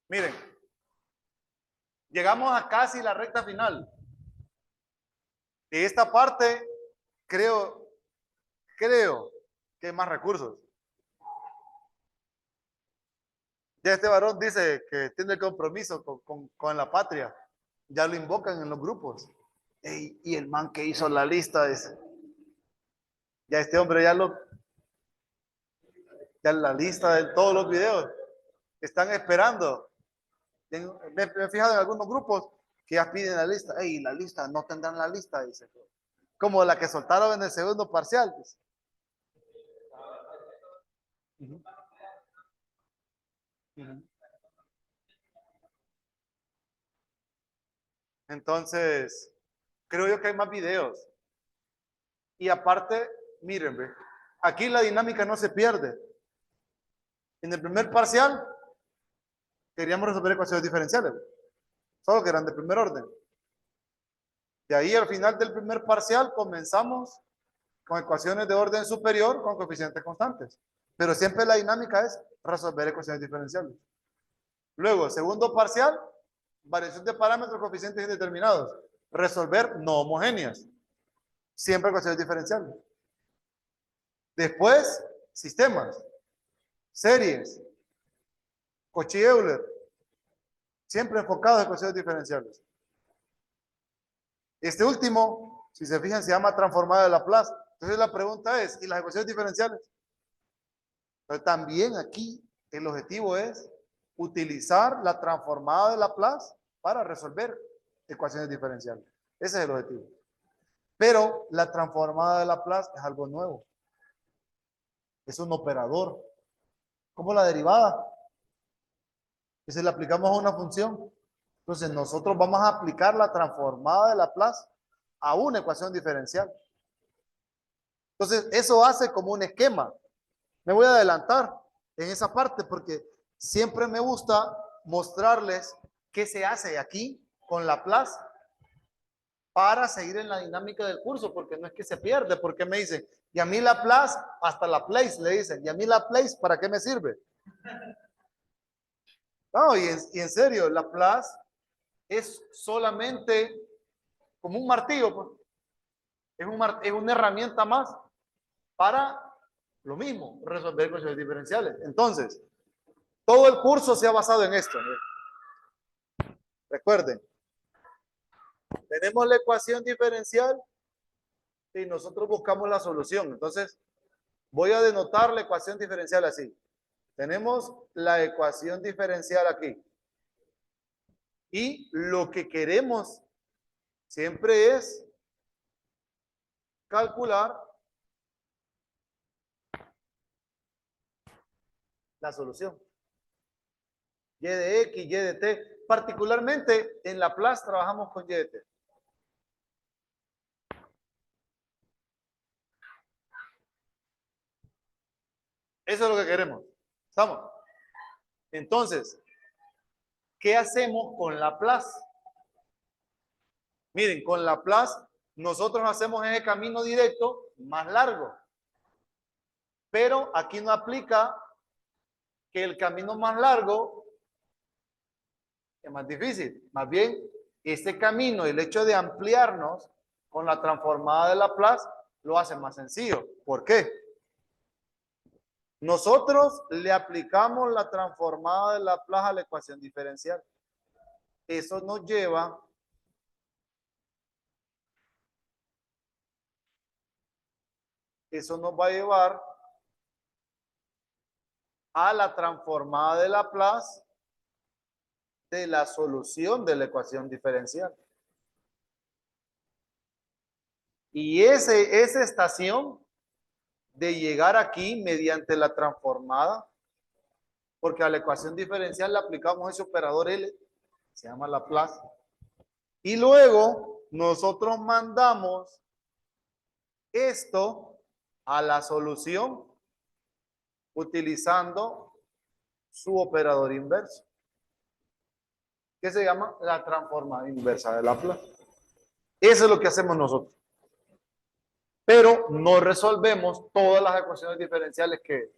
Miren, llegamos a casi la recta final. De esta parte, creo que hay más recursos. Ya este varón dice que tiene compromiso con la patria. Ya lo invocan en los grupos. Ey, y el man que hizo la lista dice, ya este hombre ya la lista de todos los videos están esperando. Me he fijado en algunos grupos que ya piden la lista. Ey, la lista, no tendrán la lista, dice. Como la que soltaron en el segundo parcial. Dice. Uh-huh. Uh-huh. Entonces, creo yo que hay más videos. Y aparte, miren, ve, aquí la dinámica no se pierde. En el primer parcial queríamos resolver ecuaciones diferenciales, solo que eran de primer orden. De ahí al final del primer parcial comenzamos con ecuaciones de orden superior con coeficientes constantes. Pero siempre la dinámica es resolver ecuaciones diferenciales. Luego, segundo parcial, variación de parámetros, coeficientes indeterminados. Resolver no homogéneas. Siempre ecuaciones diferenciales. Después, sistemas, series, Cauchy-Euler. Siempre enfocados en ecuaciones diferenciales. Este último, si se fijan, se llama transformada de Laplace. Entonces la pregunta es, ¿y las ecuaciones diferenciales? Pero también aquí el objetivo es utilizar la transformada de Laplace para resolver ecuaciones diferenciales. Ese es el objetivo. Pero la transformada de Laplace es algo nuevo. Es un operador. Como la derivada. Que se le aplicamos a una función. Entonces nosotros vamos a aplicar la transformada de Laplace a una ecuación diferencial. Entonces eso hace como un esquema. Me voy a adelantar en esa parte porque siempre me gusta mostrarles qué se hace aquí con Laplace para seguir en la dinámica del curso, porque no es que se pierde, porque me dicen, y a mí Laplace, hasta Laplace le dicen, y a mí Laplace, ¿para qué me sirve? No, y en serio, Laplace es solamente como un martillo, pues. Es una herramienta más para lo mismo, resolver ecuaciones diferenciales. Entonces, todo el curso se ha basado en esto. Recuerden, tenemos la ecuación diferencial y nosotros buscamos la solución. Entonces, voy a denotar la ecuación diferencial así. Tenemos la ecuación diferencial aquí. Y lo que queremos siempre es calcular la solución. Y de X, Y de T. Particularmente en Laplace trabajamos con Y de T. Eso es lo que queremos. ¿Estamos? Entonces, ¿qué hacemos con Laplace? Miren, con Laplace nosotros hacemos ese camino directo más largo. Pero aquí no aplica que el camino más largo es más difícil. Más bien, este camino, el hecho de ampliarnos con la transformada de Laplace, lo hace más sencillo. ¿Por qué? Nosotros le aplicamos la transformada de Laplace a la ecuación diferencial. Eso nos lleva va a llevar a la transformada de Laplace de la solución de la ecuación diferencial. Y esa estación de llegar aquí mediante la transformada, porque a la ecuación diferencial le aplicamos ese operador L, se llama Laplace, y luego nosotros mandamos esto a la solución utilizando su operador inverso, que se llama la transformada inversa de Laplace. Eso es lo que hacemos nosotros. Pero no resolvemos todas las ecuaciones diferenciales que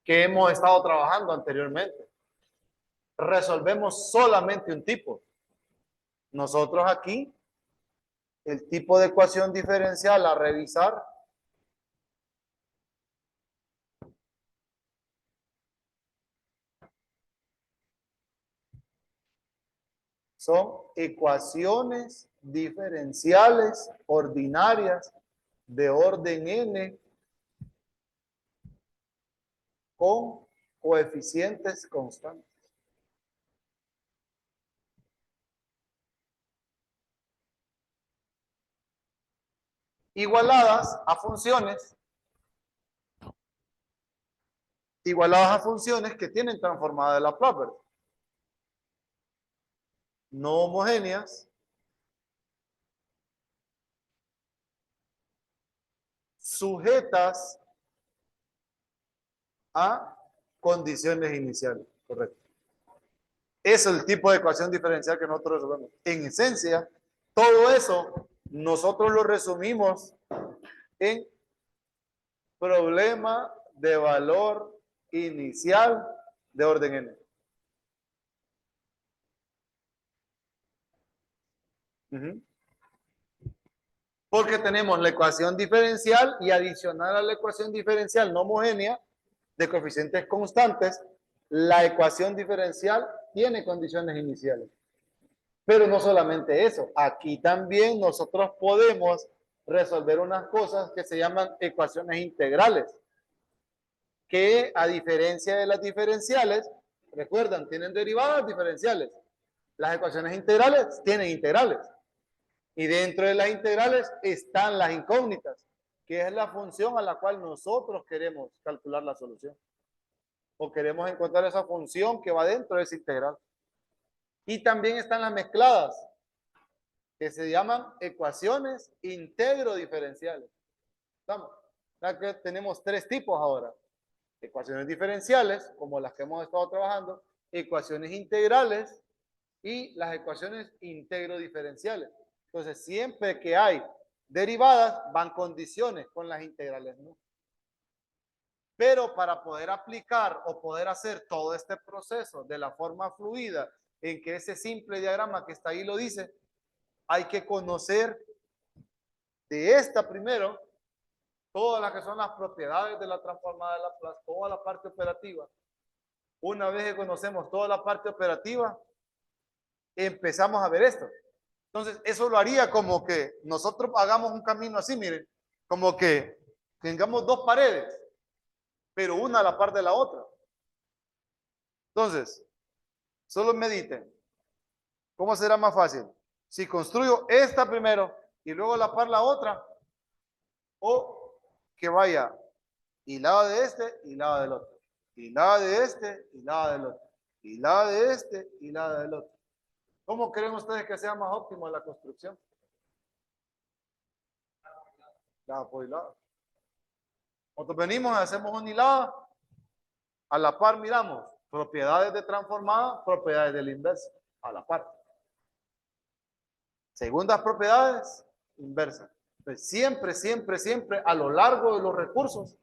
hemos estado trabajando anteriormente. resolvemos solamente un tipo. Nosotros aquí, el tipo de ecuación diferencial a revisar son ecuaciones diferenciales ordinarias de orden n con coeficientes constantes. Igualadas a funciones que tienen transformada de Laplace, no homogéneas, sujetas a condiciones iniciales, correcto. Eso es el tipo de ecuación diferencial que nosotros resolvemos. En esencia, todo eso nosotros lo resumimos en problema de valor inicial de orden n. Porque tenemos la ecuación diferencial y adicional a la ecuación diferencial no homogénea de coeficientes constantes, la ecuación diferencial tiene condiciones iniciales. Pero no solamente eso, aquí también nosotros podemos resolver unas cosas que se llaman ecuaciones integrales, que a diferencia de las diferenciales, recuerdan, tienen derivadas diferenciales. Las ecuaciones integrales tienen integrales. Y dentro de las integrales están las incógnitas, que es la función a la cual nosotros queremos calcular la solución. O queremos encontrar esa función que va dentro de esa integral. Y también están las mezcladas, que se llaman ecuaciones integro-diferenciales. ¿Estamos? Que tenemos tres tipos ahora. Ecuaciones diferenciales, como las que hemos estado trabajando, ecuaciones integrales y las ecuaciones integro-diferenciales. Entonces, siempre que hay derivadas, van condiciones con las integrales, ¿no? Pero para poder aplicar o poder hacer todo este proceso de la forma fluida en que ese simple diagrama que está ahí lo dice, hay que conocer de esta primero todas las que son las propiedades de la transformada de Laplace, toda la parte operativa. Una vez que conocemos toda la parte operativa, empezamos a ver esto. Entonces, eso lo haría como que nosotros hagamos un camino así, miren, como que tengamos dos paredes, pero una a la par de la otra. Entonces, solo mediten. ¿Cómo será más fácil? Si construyo esta primero y luego a la par la otra, o que vaya hilada de este, hilada del otro, hilada de este, hilada del otro, hilada de este, hilada del otro. ¿Cómo creen ustedes que sea más óptimo la construcción? Lado por hilado. Nosotros venimos y hacemos un hilado, a la par miramos propiedades de transformada, propiedades del inverso, a la par. Segundas propiedades, inversa. Pues siempre, siempre, siempre a lo largo de los recursos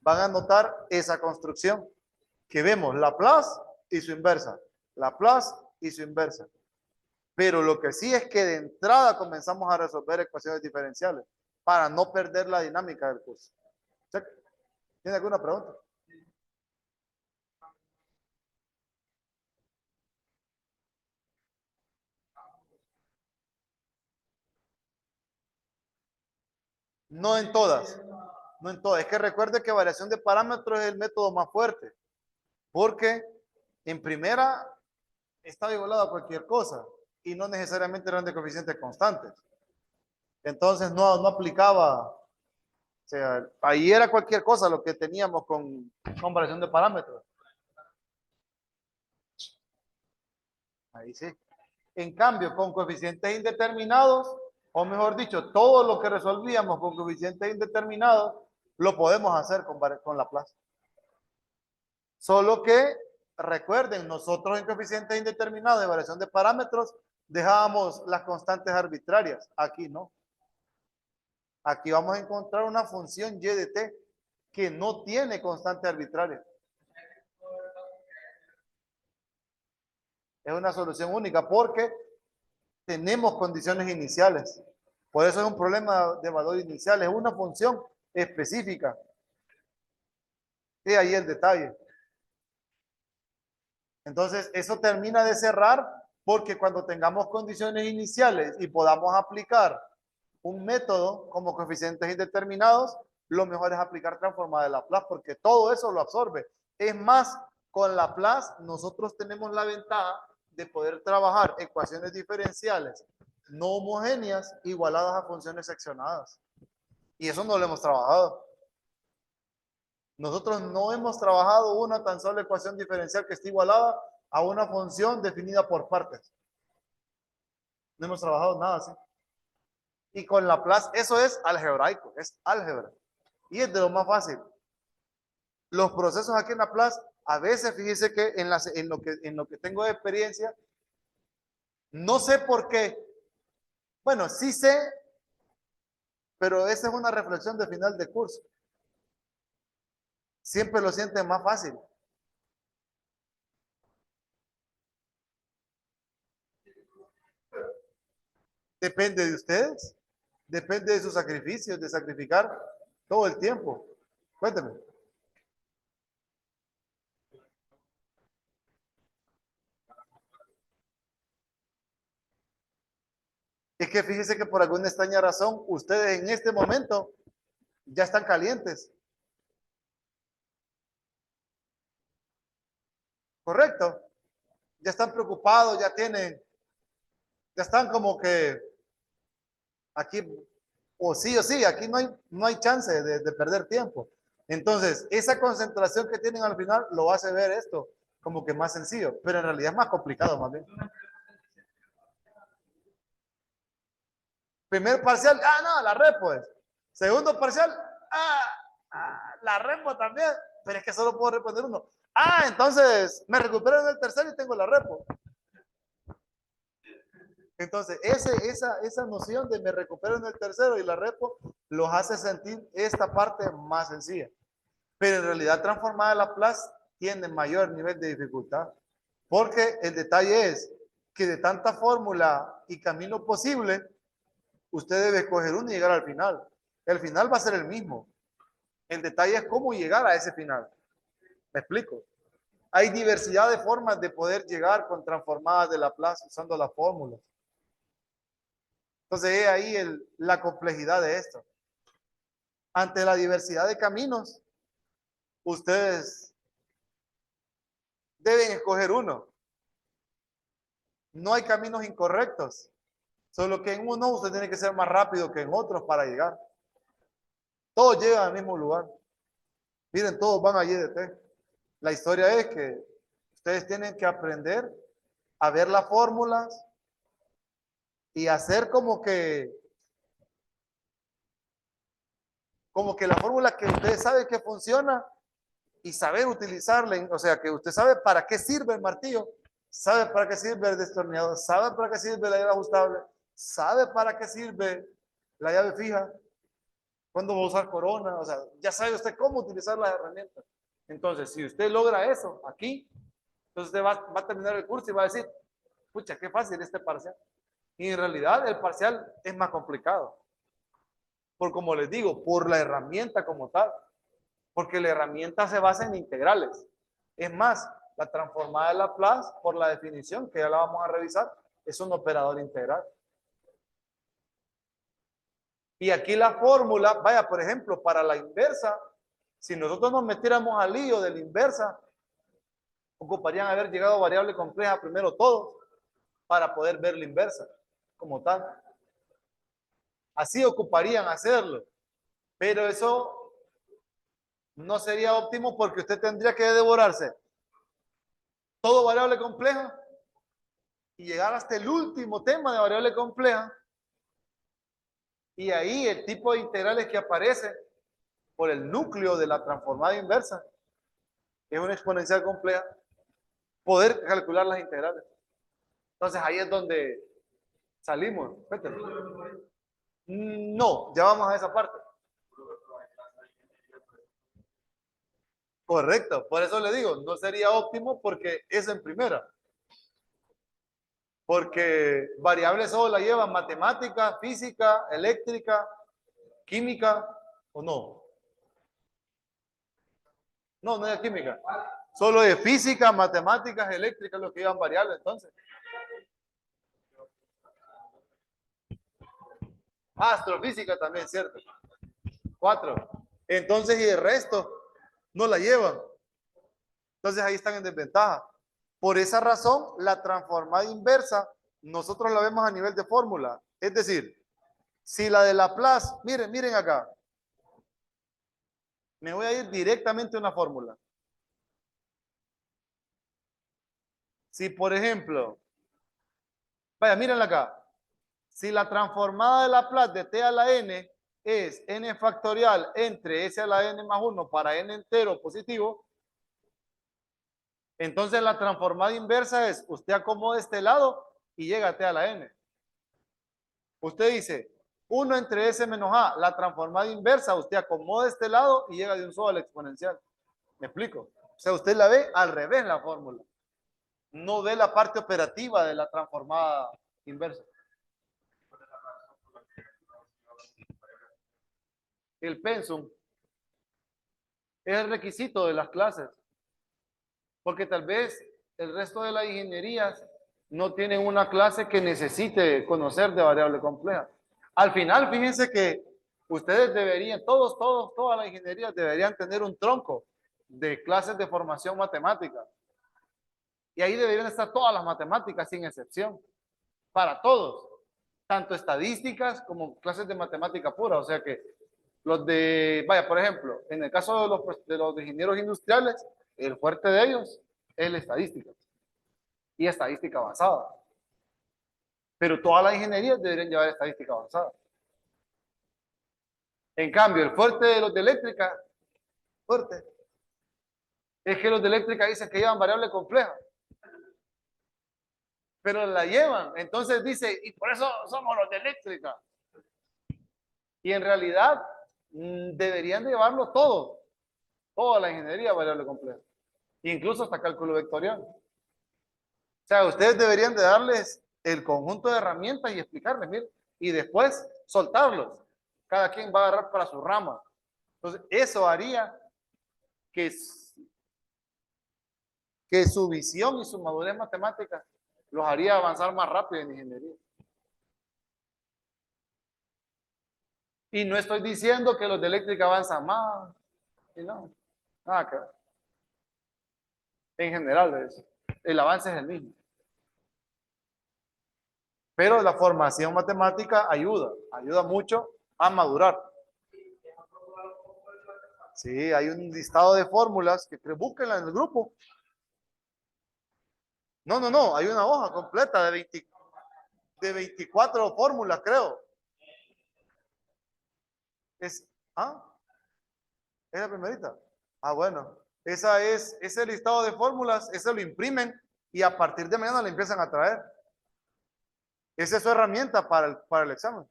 van a notar esa construcción que vemos Laplace y su inversa, Laplace y su inversa. Pero lo que sí es que de entrada comenzamos a resolver ecuaciones diferenciales para no perder la dinámica del curso. ¿Tiene alguna pregunta? No en todas. No en todas. Es que recuerde que variación de parámetros es el método más fuerte. Porque en primera estaba igualado a cualquier cosa y no necesariamente eran de coeficientes constantes. Entonces no aplicaba, o sea, ahí era cualquier cosa lo que teníamos con variación de parámetros. Ahí sí. En cambio, con coeficientes indeterminados, o mejor dicho, todo lo que resolvíamos con coeficientes indeterminados, lo podemos hacer con Laplace. Solo que, recuerden, nosotros en coeficientes indeterminados de variación de parámetros, dejábamos las constantes arbitrarias. Aquí no. Aquí vamos a encontrar una función y de t que no tiene constante arbitraria. Es una solución única porque tenemos condiciones iniciales. Por eso es un problema de valor inicial, es una función específica. Y ahí el detalle. Entonces, eso termina de cerrar porque cuando tengamos condiciones iniciales y podamos aplicar un método como coeficientes indeterminados, lo mejor es aplicar transformada de Laplace porque todo eso lo absorbe. Es más, con Laplace nosotros tenemos la ventaja de poder trabajar ecuaciones diferenciales no homogéneas igualadas a funciones seccionadas. Y eso no lo hemos trabajado. Nosotros no hemos trabajado una tan sola ecuación diferencial que esté igualada a una función definida por partes. No hemos trabajado nada así. Y con Laplace, eso es algebraico, es álgebra. Y es de lo más fácil. Los procesos aquí en Laplace, a veces fíjese que en lo que tengo de experiencia, no sé por qué. Bueno, sí sé, pero esa es una reflexión de final de curso. Siempre lo sienten más fácil. Depende de ustedes, depende de sus sacrificios, de sacrificar todo el tiempo. Cuéntame. Es que fíjese que por alguna extraña razón, ustedes en este momento ya están calientes. ¿Correcto? Ya están preocupados, ya están como que aquí, o sí, aquí no hay chance de perder tiempo. Entonces, esa concentración que tienen al final lo hace ver esto como que más sencillo, pero en realidad es más complicado más bien. Primer parcial, no, la red pues. Segundo parcial, la repo también, pero es que solo puedo responder uno. Entonces me recupero en el tercero y tengo la repo. Entonces, esa noción de me recupero en el tercero y la repo los hace sentir esta parte más sencilla. Pero en realidad transformada Laplace tiene mayor nivel de dificultad. Porque el detalle es que de tanta fórmula y camino posible, usted debe escoger uno y llegar al final. El final va a ser el mismo. El detalle es cómo llegar a ese final. ¿Me explico? Hay diversidad de formas de poder llegar con transformadas de Laplace usando las fórmulas. Entonces, es ahí la complejidad de esto. Ante la diversidad de caminos, ustedes deben escoger uno. No hay caminos incorrectos, solo que en uno usted tiene que ser más rápido que en otros para llegar. Todos llegan al mismo lugar. Miren, todos van a YDT. La historia es que ustedes tienen que aprender a ver las fórmulas y hacer como que la fórmula que ustedes saben que funciona y saber utilizarla, o sea, que usted sabe para qué sirve el martillo, sabe para qué sirve el destornillador, sabe para qué sirve la llave ajustable, sabe para qué sirve la llave fija, cuándo va a usar corona, o sea, ya sabe usted cómo utilizar las herramientas. Entonces, si usted logra eso aquí, entonces usted va a terminar el curso y va a decir, pucha, qué fácil este parcial. Y en realidad el parcial es más complicado. Por como les digo, por la herramienta como tal. Porque la herramienta se basa en integrales. Es más, la transformada de Laplace, por la definición, que ya la vamos a revisar, es un operador integral. Y aquí la fórmula, vaya, por ejemplo, para la inversa, si nosotros nos metiéramos al lío de la inversa, ocuparían haber llegado a variable compleja primero todos para poder ver la inversa como tal. Así ocuparían hacerlo. Pero eso no sería óptimo porque usted tendría que devorarse todo variable compleja y llegar hasta el último tema de variable compleja. Y ahí el tipo de integrales que aparece por el núcleo de la transformada inversa es una exponencial compleja. Poder calcular las integrales. Entonces ahí es donde salimos. No, ya vamos a esa parte. Correcto, por eso le digo, no sería óptimo porque es en primera. Porque variables solo la llevan matemática, física, eléctrica, química, ¿o no? No, no es química. Solo de física, matemáticas, eléctricas, lo que llevan variables, entonces. Astrofísica también, ¿cierto? 4. Entonces, y el resto no la llevan. Entonces ahí están en desventaja. Por esa razón, la transformada inversa, nosotros la vemos a nivel de fórmula. Es decir, si la de Laplace, miren acá. Me voy a ir directamente a una fórmula. Si, por ejemplo, vaya, mírenla acá. Si la transformada de Laplace de t a la n es n factorial entre s a la n más 1 para n entero positivo, entonces la transformada inversa es, usted acomoda este lado y llega a t a la n. Usted dice, 1 entre s menos a, la transformada inversa, usted acomoda este lado y llega de un solo al exponencial. ¿Me explico? O sea, usted la ve al revés la fórmula. No ve la parte operativa de la transformada inversa. El pensum es el requisito de las clases. Porque tal vez el resto de las ingenierías no tienen una clase que necesite conocer de variable compleja. Al final, fíjense que ustedes deberían, todas las ingenierías deberían tener un tronco de clases de formación matemática. Y ahí deberían estar todas las matemáticas sin excepción, para todos, tanto estadísticas como clases de matemática pura. O sea que los de, vaya, por ejemplo, en el caso de los ingenieros industriales, el fuerte de ellos es la estadística y estadística avanzada. Pero todas las ingenierías deberían llevar estadística avanzada. En cambio, el fuerte de los de eléctrica, fuerte, es que los de eléctrica dicen que llevan variable compleja. Pero la llevan. Entonces dice, y por eso somos los de eléctrica. Y en realidad deberían de llevarlo todo. Toda la ingeniería variable compleja. Incluso hasta cálculo vectorial. O sea, ustedes deberían de darles el conjunto de herramientas y explicarles, miren, y después soltarlos. Cada quien va a agarrar para su rama. Entonces, eso haría que su visión y su madurez matemática los haría avanzar más rápido en ingeniería. Y no estoy diciendo que los de eléctrica avanzan más. Y no, nada que ver. En general, el avance es el mismo. Pero la formación matemática ayuda mucho a madurar. Sí, hay un listado de fórmulas que búsquenla en el grupo. No, hay una hoja completa de 24 fórmulas, creo. Es, ¿ah? ¿Es la primerita? Ah, bueno. Ese listado de fórmulas, ese lo imprimen y a partir de mañana le empiezan a traer. Esa es su herramienta para el examen.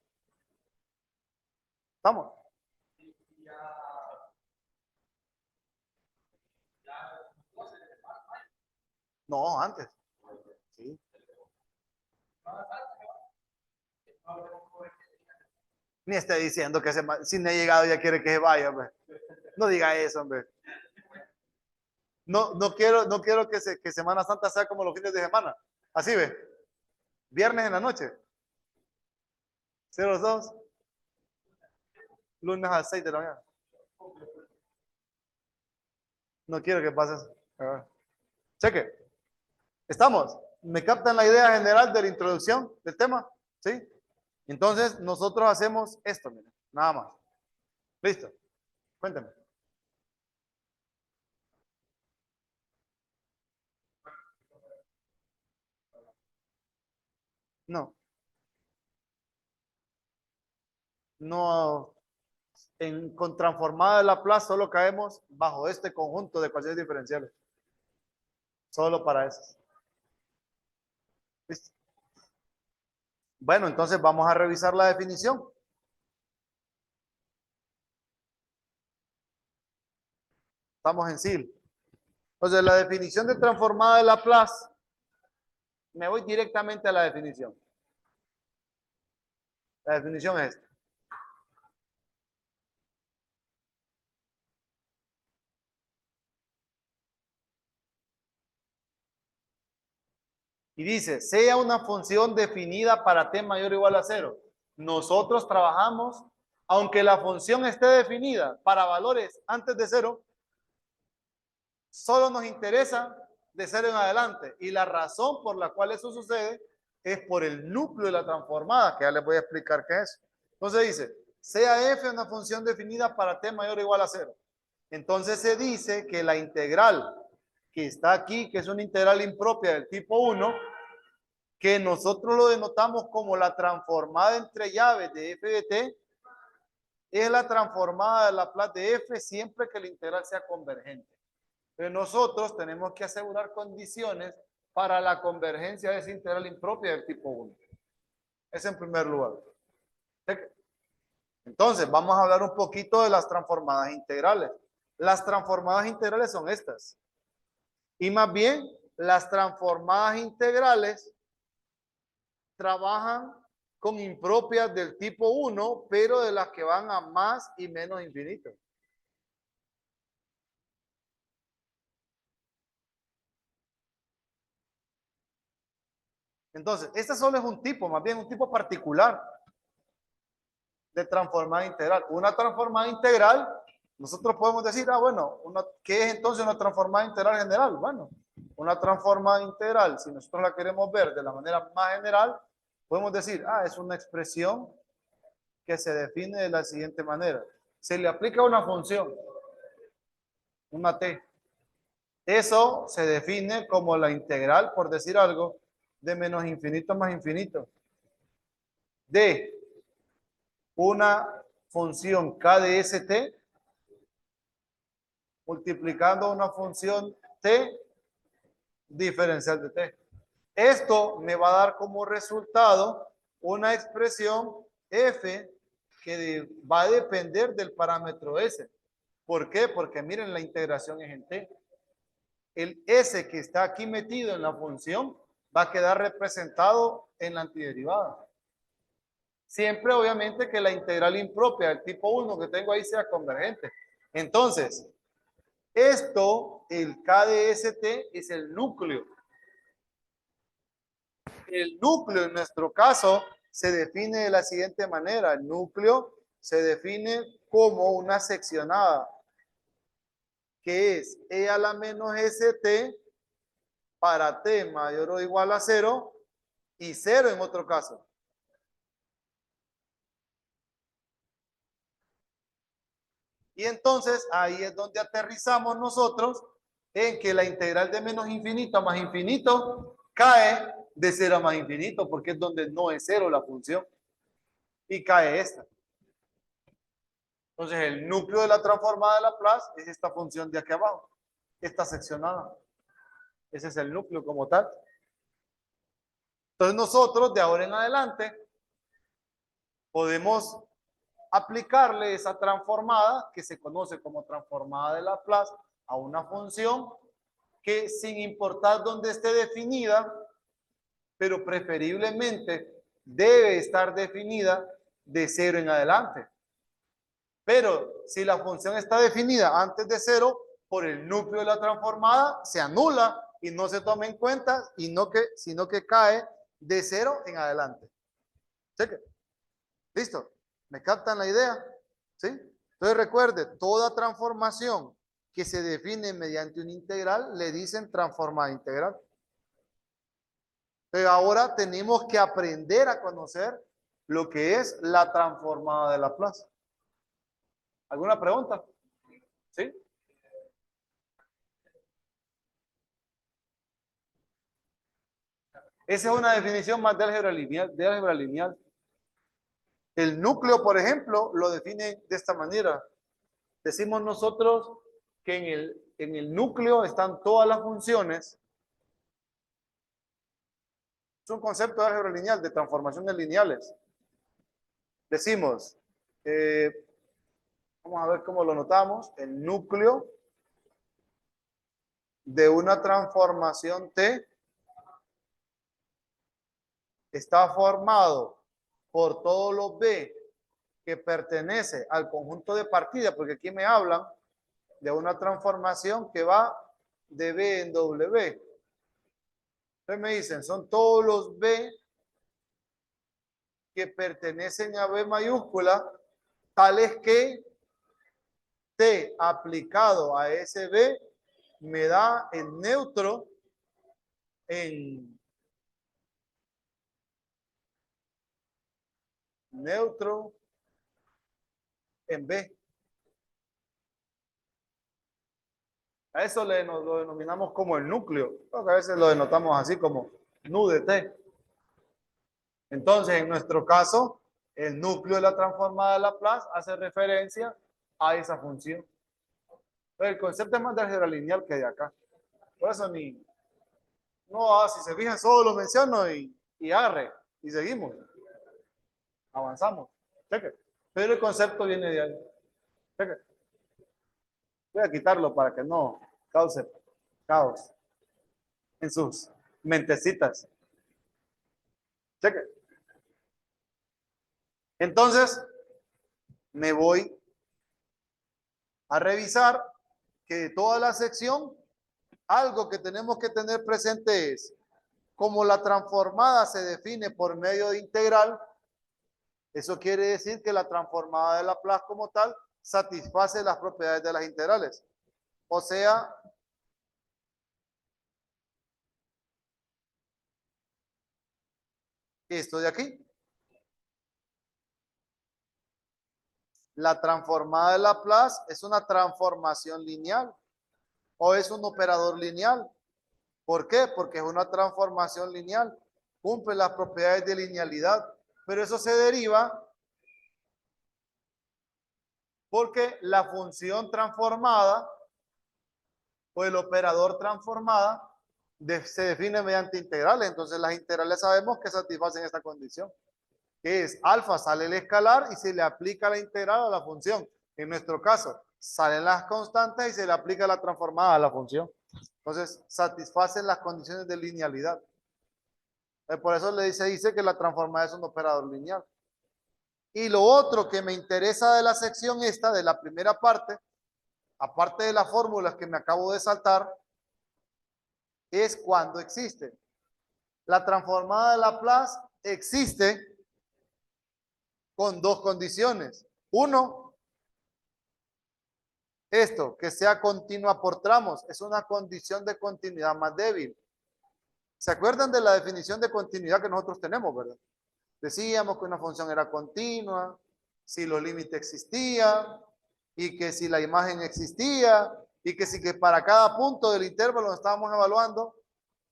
¿Estamos? No, antes. Sí. Ni esté diciendo que si no ha llegado ya quiere que se vaya, hombre. No diga eso, hombre. No quiero que Semana Santa sea como los fines de semana. Así ve. Viernes en la noche. 02. Lunes a las 6 de la mañana. No quiero que pase eso. Cheque. ¿Estamos? ¿Me captan la idea general de la introducción del tema? ¿Sí? Entonces, nosotros hacemos esto, miren, nada más. ¿Listo? Cuéntame. No, no, con transformada de Laplace solo caemos bajo este conjunto de ecuaciones diferenciales. Solo para eso. ¿Listo? Bueno, entonces vamos a revisar la definición. Estamos en SIL. Entonces, la definición de transformada de Laplace Me voy directamente a la definición. La definición es esta. Y dice, sea una función definida para t mayor o igual a 0. Nosotros trabajamos, aunque la función esté definida para valores antes de 0, solo nos interesa de 0 en adelante. Y la razón por la cual eso sucede es por el núcleo de la transformada, que ya les voy a explicar qué es. Entonces dice, sea f una función definida para t mayor o igual a 0. Entonces se dice que la integral que está aquí, que es una integral impropia del tipo 1, que nosotros lo denotamos como la transformada entre llaves de f de t, es la transformada de Laplace de f siempre que la integral sea convergente. Pero nosotros tenemos que asegurar condiciones para la convergencia de esa integral impropia del tipo 1. Es en primer lugar. Entonces, vamos a hablar un poquito de las transformadas integrales. Las transformadas integrales son estas. Y más bien, las transformadas integrales trabajan con impropias del tipo 1, pero de las que van a más y menos infinito. Entonces, este solo es un tipo, más bien un tipo particular de transformada integral. Una transformada integral, nosotros podemos decir, bueno, ¿qué es entonces una transformada integral general? Bueno, una transformada integral, si nosotros la queremos ver de la manera más general, podemos decir, es una expresión que se define de la siguiente manera. Se le aplica una función, una t. Eso se define como la integral, por decir algo, de menos infinito más infinito, de una función k de st multiplicando una función t diferencial de t. Esto me va a dar como resultado una expresión f que va a depender del parámetro s. ¿Por qué? Porque miren, la integración es en t. El s que está aquí metido en la función va a quedar representado en la antiderivada. Siempre, obviamente, que la integral impropia del tipo 1 que tengo ahí sea convergente. Entonces, esto, el k de st, es el núcleo. El núcleo, en nuestro caso, se define de la siguiente manera. El núcleo se define como una seccionada, que es e a la menos st para t mayor o igual a 0 y 0 en otro caso. Y entonces ahí es donde aterrizamos nosotros en que la integral de menos infinito a más infinito cae de 0 a más infinito, porque es donde no es 0 la función. Y cae esta. Entonces el núcleo de la transformada de Laplace es esta función de aquí abajo, esta seccionada. Ese es el núcleo como tal. Entonces nosotros de ahora en adelante podemos aplicarle esa transformada que se conoce como transformada de Laplace a una función que, sin importar dónde esté definida, pero preferiblemente debe estar definida de 0 en adelante. Pero si la función está definida antes de 0, por el núcleo de la transformada se anula y no se toma en cuenta, sino que cae de 0 en adelante. Cheque. ¿Listo? ¿Me captan la idea? ¿Sí? Entonces recuerde, toda transformación que se define mediante un integral le dicen transformada integral. Pero ahora tenemos que aprender a conocer lo que es la transformada de Laplace. ¿Alguna pregunta? ¿Sí? Esa es una definición más de álgebra lineal. El núcleo, por ejemplo, lo define de esta manera. Decimos nosotros que en el núcleo están todas las funciones. Es un concepto de álgebra lineal, de transformaciones lineales. Decimos, vamos a ver cómo lo notamos, el núcleo de una transformación T está formado por todos los B que pertenece al conjunto de partida, porque aquí me hablan de una transformación que va de B en W. Entonces me dicen, son todos los B que pertenecen a B mayúscula, tales que T aplicado a ese B me da el neutro en B. A eso lo denominamos como el núcleo, porque a veces lo denotamos así como nu de T. Entonces, en nuestro caso, el núcleo de la transformada de Laplace hace referencia a esa función. Pero el concepto es más de álgebra lineal que de acá. Por eso si se fijan, solo lo menciono y arre, y seguimos. Avanzamos. Cheque. Pero el concepto viene de ahí. Cheque. Voy a quitarlo para que no cause caos en sus mentecitas. Cheque. Entonces, me voy a revisar que de toda la sección, algo que tenemos que tener presente es, como la transformada se define por medio de integral, eso quiere decir que la transformada de Laplace como tal satisface las propiedades de las integrales. O sea, esto de aquí. La transformada de Laplace es una transformación lineal o es un operador lineal. ¿Por qué? Porque es una transformación lineal. Cumple las propiedades de linealidad. Pero eso se deriva porque la función transformada o el operador transformada se define mediante integrales. Entonces las integrales sabemos que satisfacen esta condición, que es alfa sale el escalar y se le aplica la integral a la función. En nuestro caso, salen las constantes y se le aplica la transformada a la función. Entonces, satisfacen las condiciones de linealidad. Por eso dice que la transformada es un operador lineal. Y lo otro que me interesa de la sección esta, de la primera parte, aparte de las fórmulas que me acabo de saltar, es cuando existe. La transformada de Laplace existe con dos condiciones. Uno, esto, que sea continua por tramos, es una condición de continuidad más débil. ¿Se acuerdan de la definición de continuidad que nosotros tenemos, verdad? Decíamos que una función era continua, si los límites existían, y que si la imagen existía, y que si que para cada punto del intervalo que estábamos evaluando,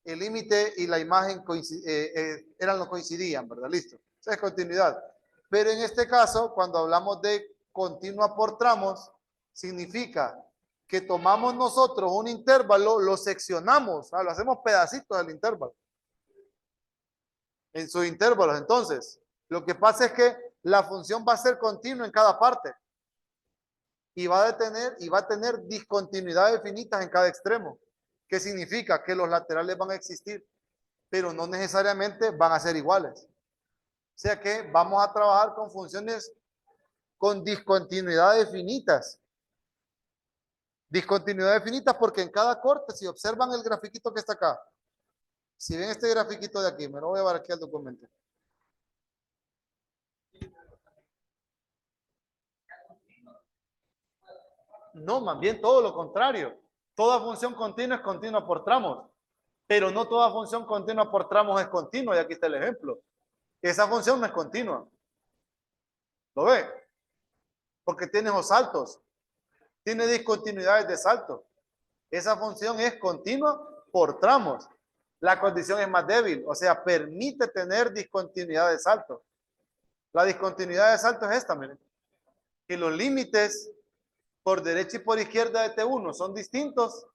el límite y la imagen no coincidían, ¿verdad? Listo. Esa es continuidad. Pero en este caso, cuando hablamos de continua por tramos, significa que tomamos nosotros un intervalo, lo seccionamos, lo hacemos pedacitos del intervalo. En sus intervalos. Entonces, lo que pasa es que la función va a ser continua en cada parte. Y va a tener discontinuidades finitas en cada extremo. ¿Qué significa? Que los laterales van a existir, pero no necesariamente van a ser iguales. O sea que vamos a trabajar con funciones con discontinuidades finitas. Discontinuidades finitas porque en cada corte, si observan el grafiquito que está acá, si ven este grafiquito de aquí, me lo voy a llevar aquí al documento. No, más bien todo lo contrario. Toda función continua es continua por tramos, pero no toda función continua por tramos es continua, y aquí está el ejemplo. Esa función no es continua. ¿Lo ve? Porque tiene los saltos. Tiene discontinuidades de salto. Esa función es continua por tramos. La condición es más débil, o sea, permite tener discontinuidad de salto. La discontinuidad de salto es esta, miren. Que los límites por derecha y por izquierda de T1 son distintos.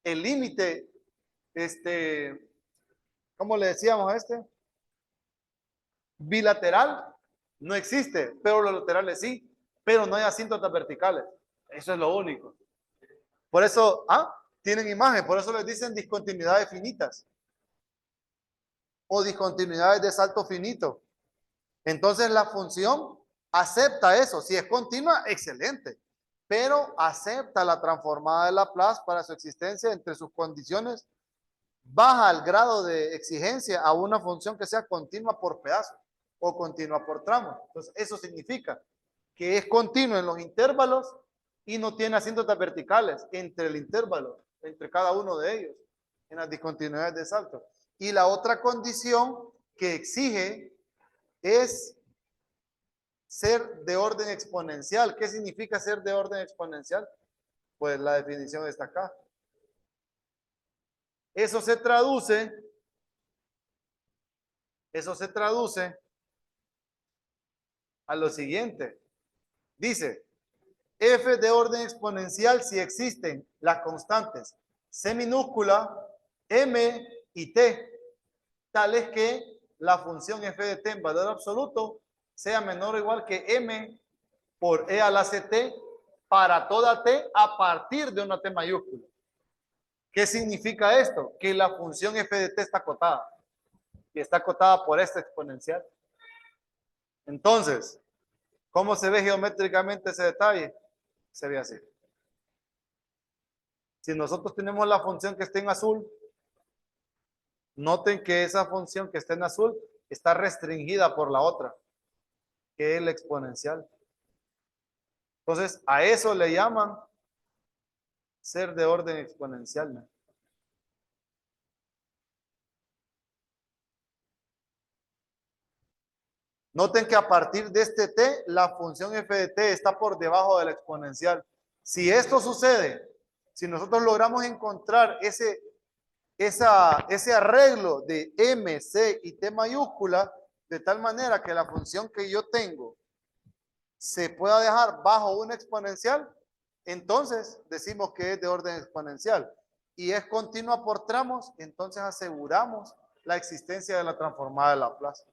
El límite, ¿cómo le decíamos a este? Bilateral no existe, pero los laterales sí, pero no hay asíntotas verticales. Eso es lo único. Por eso, tienen imagen, por eso les dicen discontinuidades finitas. o discontinuidades de salto finito. Entonces la función acepta eso. Si es continua, excelente. Pero acepta la transformada de Laplace para su existencia entre sus condiciones. Baja el grado de exigencia a una función que sea continua por pedazo o continua por tramo. Entonces eso significa que es continuo en los intervalos y no tiene asíntotas verticales entre el intervalo, entre cada uno de ellos, en las discontinuidades de salto. Y la otra condición que exige es ser de orden exponencial. ¿Qué significa ser de orden exponencial? Pues la definición está acá. Eso se traduce a lo siguiente. Dice, f de orden exponencial si existen las constantes c minúscula, m y t, tales que la función f de t en valor absoluto sea menor o igual que m por e a la ct para toda t a partir de una t mayúscula. ¿Qué significa esto? Que la función f de t está acotada y está acotada por esta exponencial. Entonces, ¿cómo se ve geométricamente ese detalle? Se ve así. Si nosotros tenemos la función que está en azul, noten que esa función que está en azul está restringida por la otra, que es la exponencial. Entonces, a eso le llaman ser de orden exponencial, ¿no? Noten que a partir de este t, la función f de t está por debajo de la exponencial. Si esto sucede, si nosotros logramos encontrar ese arreglo de m, c y t mayúscula, de tal manera que la función que yo tengo se pueda dejar bajo una exponencial, entonces decimos que es de orden exponencial y es continua por tramos, entonces aseguramos la existencia de la transformada de Laplace.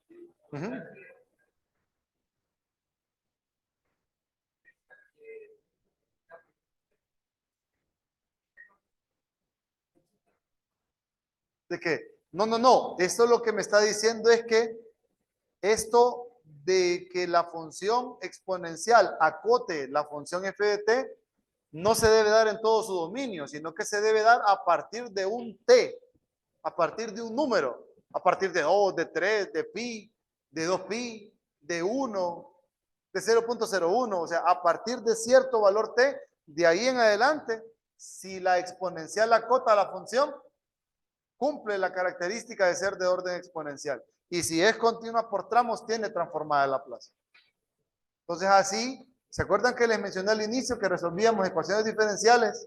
¿De qué? No. Esto lo que me está diciendo es que esto de que la función exponencial acote la función f de t no se debe dar en todo su dominio, sino que se debe dar a partir de un t, a partir de un número, a partir de 2, de 3, de pi, de 2 pi, de 1, de 0.01, o sea, a partir de cierto valor t, de ahí en adelante, si la exponencial acota la función, cumple la característica de ser de orden exponencial. Y si es continua por tramos, tiene transformada de Laplace. Entonces así, ¿se acuerdan que les mencioné al inicio que resolvíamos ecuaciones diferenciales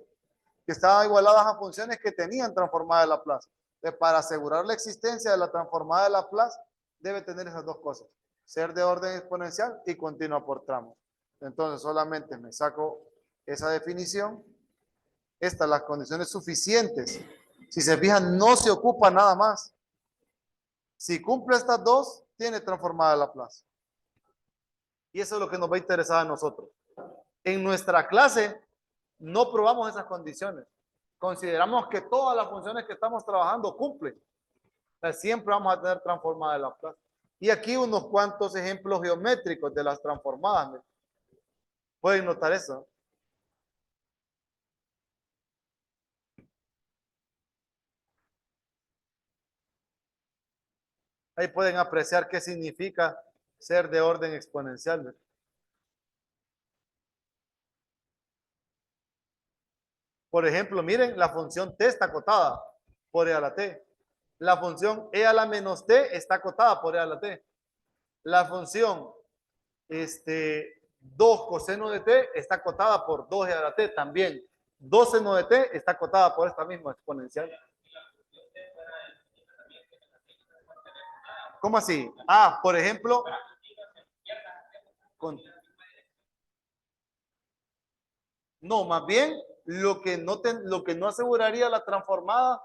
que estaban igualadas a funciones que tenían transformada de Laplace? Para asegurar la existencia de la transformada de Laplace, debe tener esas dos cosas. Ser de orden exponencial y continua por tramos. Entonces solamente me saco esa definición. Estas las condiciones suficientes. Si se fijan, no se ocupa nada más. Si cumple estas dos, tiene transformada Laplace. Y eso es lo que nos va a interesar a nosotros. En nuestra clase no probamos esas condiciones. Consideramos que todas las funciones que estamos trabajando cumplen. O sea, siempre vamos a tener transformada Laplace. Y aquí unos cuantos ejemplos geométricos de las transformadas. Pueden notar eso. Ahí pueden apreciar qué significa ser de orden exponencial. Por ejemplo, miren, la función t está acotada por e a la t. La función e a la menos t está acotada por e a la t. La función 2 coseno de t está acotada por 2e a la t también. 2 seno de t está acotada por esta misma exponencial. ¿Cómo así? Ah, por ejemplo, no, más bien lo que no aseguraría la transformada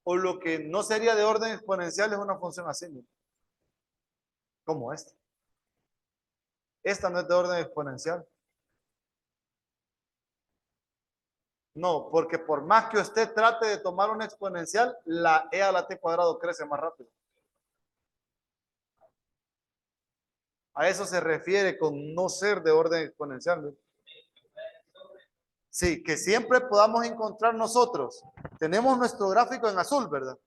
o lo que no sería de orden exponencial es una función así, como esta. Esta no es de orden exponencial. No, porque por más que usted trate de tomar una exponencial, la e a la t cuadrado crece más rápido. A eso se refiere con no ser de orden exponencial. ¿No? Sí, que siempre podamos encontrar nosotros. Tenemos nuestro gráfico en azul, ¿verdad?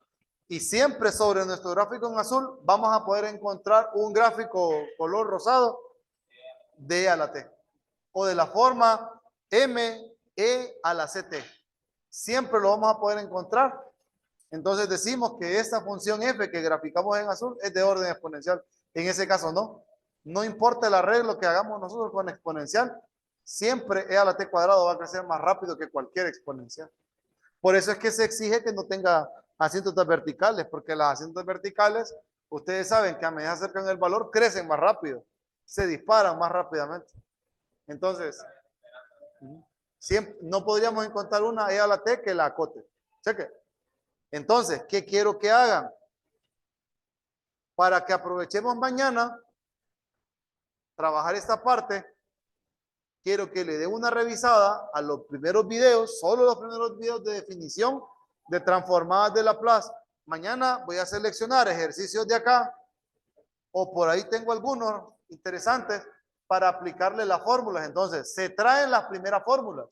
Y siempre sobre nuestro gráfico en azul vamos a poder encontrar un gráfico color rosado de a la t. O de la forma m, e a la ct. Siempre lo vamos a poder encontrar. Entonces decimos que esta función f que graficamos en azul es de orden exponencial. En ese caso no. No importa el arreglo que hagamos nosotros con exponencial, siempre e a la t cuadrado va a crecer más rápido que cualquier exponencial. Por eso es que se exige que no tenga asíntotas verticales, porque las asíntotas verticales, ustedes saben que a medida que acercan el valor, crecen más rápido, se disparan más rápidamente. Entonces, siempre, no podríamos encontrar una e a la t que la acote. Cheque. Entonces, ¿qué quiero que hagan? Para que aprovechemos mañana, trabajar esta parte, quiero que le dé una revisada a los primeros videos, solo los primeros videos de definición de transformadas de Laplace. Mañana voy a seleccionar ejercicios de acá, o por ahí tengo algunos interesantes para aplicarle las fórmulas. Entonces, se traen las primeras fórmulas.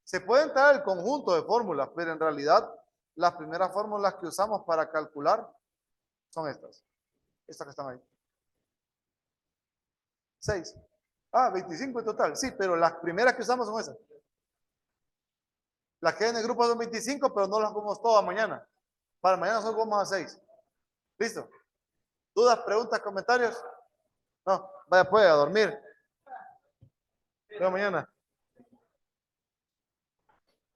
Se pueden traer el conjunto de fórmulas, pero en realidad las primeras fórmulas que usamos para calcular son estas. Estas que están ahí. 6. 25 en total. Sí, pero las primeras que usamos son esas. Las que hay en el grupo son 25, pero no las vamos todas mañana. Para mañana solo vamos a 6. ¿Listo? ¿Dudas, preguntas, comentarios? No, vaya pues a dormir. Veo mañana.